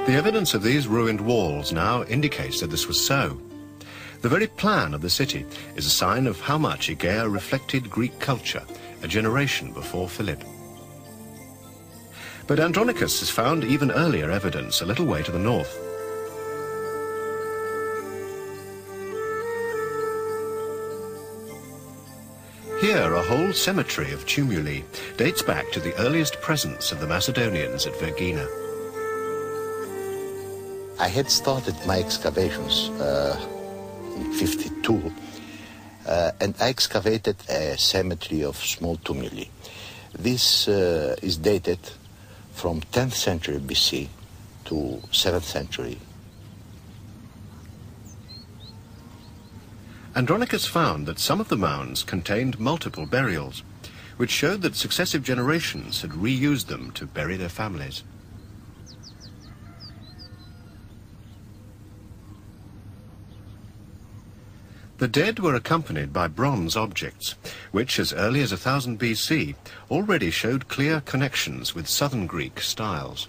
The evidence of these ruined walls now indicates that this was so. The very plan of the city is a sign of how much Aegea reflected Greek culture a generation before Philip. But Andronicus has found even earlier evidence a little way to the north. Here, a whole cemetery of tumuli dates back to the earliest presence of the Macedonians at Vergina. I had started my excavations in 52, and I excavated a cemetery of small tumuli. This is dated from 10th century BC to 7th century. Andronicus found that some of the mounds contained multiple burials, which showed that successive generations had reused them to bury their families. The dead were accompanied by bronze objects, which as early as 1000 BC already showed clear connections with southern Greek styles.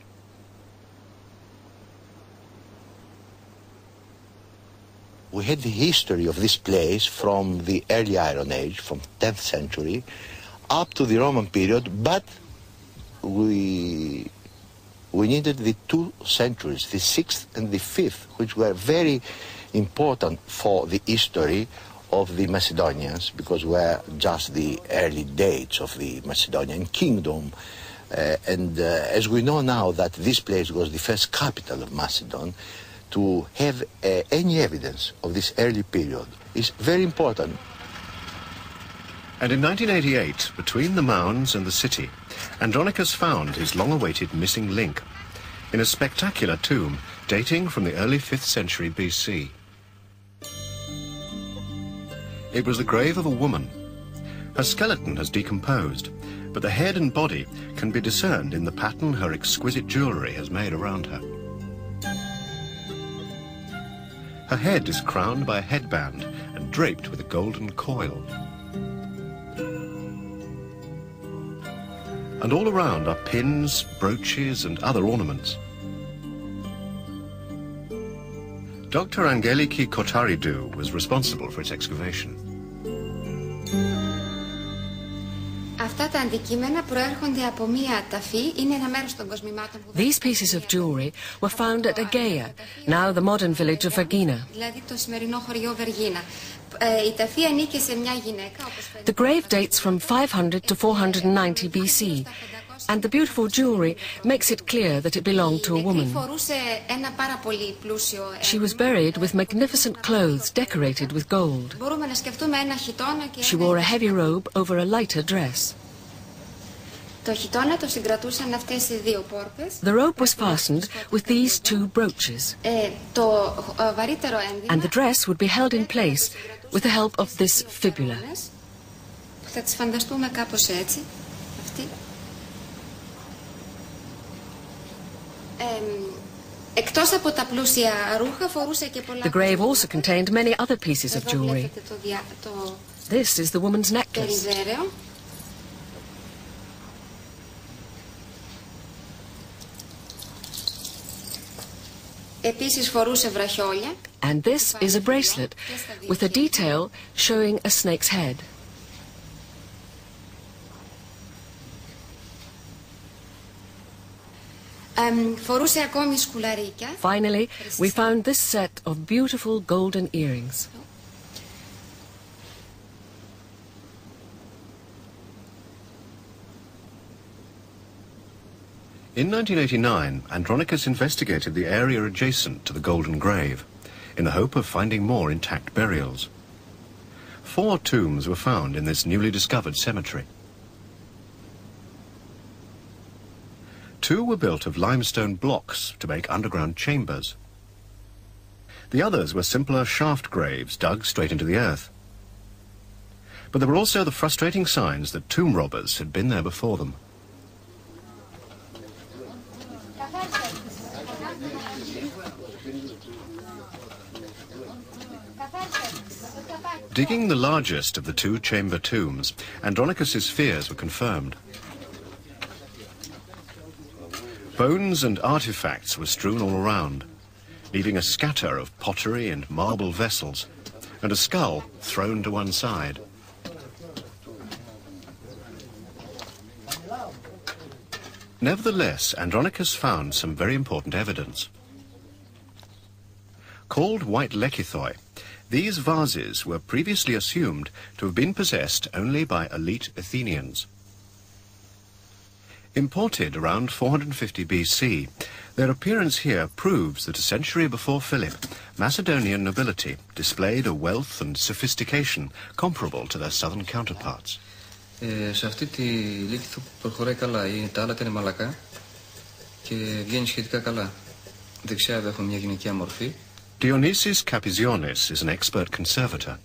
We had the history of this place from the early Iron Age, from 10th century, up to the Roman period, but we needed the 2 centuries, the 6th and the 5th, which were very important for the history of the Macedonians, because were just the early dates of the Macedonian kingdom. As we know now that this place was the first capital of Macedon, to have any evidence of this early period is very important. And in 1988, between the mounds and the city, Andronicus found his long-awaited missing link in a spectacular tomb dating from the early 5th century BC. It was the grave of a woman. Her skeleton has decomposed, but the head and body can be discerned in the pattern her exquisite jewellery has made around her. Her head is crowned by a headband and draped with a golden coil. And all around are pins, brooches and other ornaments. Dr. Angeliki Kotaridou was responsible for its excavation. These pieces of jewellery were found at Aegea, now the modern village of Vergina. The grave dates from 500 to 490 BC, and the beautiful jewellery makes it clear that it belonged to a woman. She was buried with magnificent clothes decorated with gold. She wore a heavy robe over a lighter dress. The robe was fastened with these 2 brooches, and the dress would be held in place with the help of this fibula. The grave also contained many other pieces of jewellery. This is the woman's necklace. And this is a bracelet with a detail showing a snake's head. Finally, we found this set of beautiful golden earrings. In 1989, Andronicus investigated the area adjacent to the Golden Grave in the hope of finding more intact burials. 4 tombs were found in this newly discovered cemetery. 2 were built of limestone blocks to make underground chambers. The others were simpler shaft graves dug straight into the earth. But there were also the frustrating signs that tomb robbers had been there before them. Digging the largest of the two chamber tombs, Andronicus's fears were confirmed. Bones and artifacts were strewn all around, leaving a scatter of pottery and marble vessels, and a skull thrown to one side. Nevertheless, Andronicus found some very important evidence. Called white lekithoi, these vases were previously assumed to have been possessed only by elite Athenians. Imported around 450 BC, their appearance here proves that a century before Philip, Macedonian nobility displayed a wealth and sophistication comparable to their southern counterparts. Σε αυτή τη λίθο προχωράει καλά. Τα άλλα είναι μαλακά και βγαίνει σχετικά καλά. Δεξιά έχουμε μια γυναικεία μορφή. Dionysios Kapizionis is an expert conservator.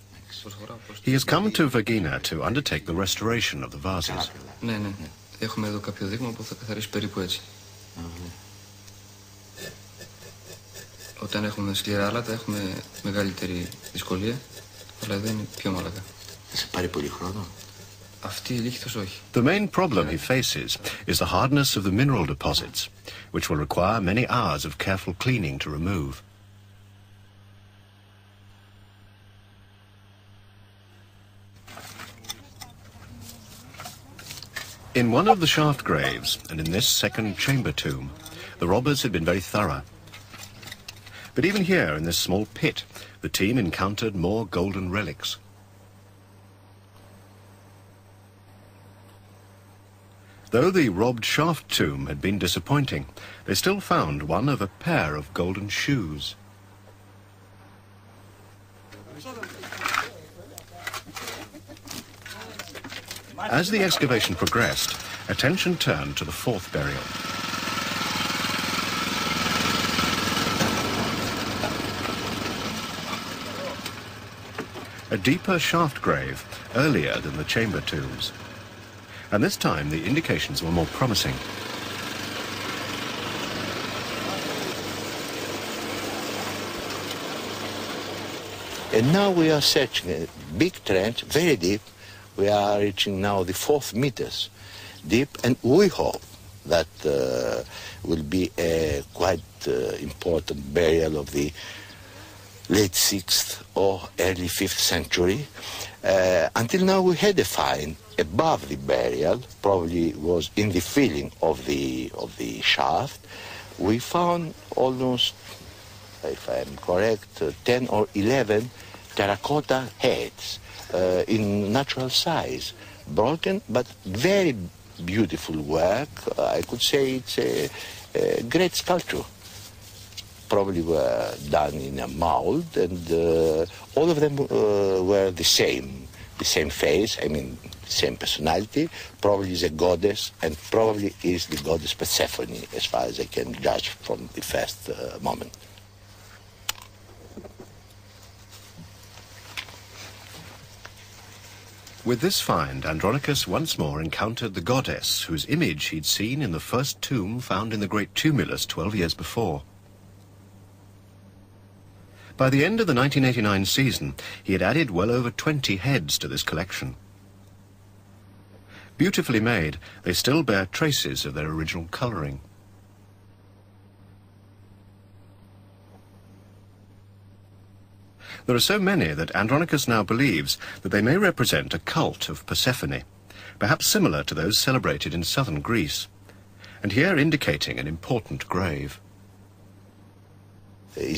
He has come to Vergina to undertake the restoration of the vases. Ναι. Έχουμε εδώ κάποιο δείγμα που θα καθαρίσει περίπου έτσι. Όταν έχουμε σκληρά άλατα έχουμε μεγαλύτερη δυσκολία, αλλά εδώ είναι πιο μαλακά. Σε πάρει πολύ χρόνο. Αυτή η λίχθος όχι. The main problem he faces is the hardness of the mineral deposits, which will require many hours of careful cleaning to remove. In one of the shaft graves, and in this second chamber tomb, the robbers had been very thorough. But even here, in this small pit, the team encountered more golden relics. Though the robbed shaft tomb had been disappointing, they still found one of a pair of golden shoes. As the excavation progressed, attention turned to the fourth burial. A deeper shaft grave, earlier than the chamber tombs. And this time the indications were more promising. And now we are searching a big trench, very deep. We are reaching now the 4 meters deep, and we hope that will be a quite important burial of the late 6th or early 5th century. Until now we had a find above the burial, probably was in the filling of the shaft. We found almost, if I am correct, 10 or 11 terracotta heads in natural size, broken but very beautiful work. I could say it's a great sculpture. Probably were done in a mold, and all of them were the same face, I mean, same personality. Probably is a goddess, and probably is the goddess Persephone, as far as I can judge from the first moment. With this find, Andronicus once more encountered the goddess whose image he'd seen in the first tomb found in the great tumulus 12 years before. By the end of the 1989 season, he had added well over 20 heads to this collection. Beautifully made, they still bear traces of their original colouring. There are so many that Andronicus now believes that they may represent a cult of Persephone, perhaps similar to those celebrated in southern Greece, and here indicating an important grave.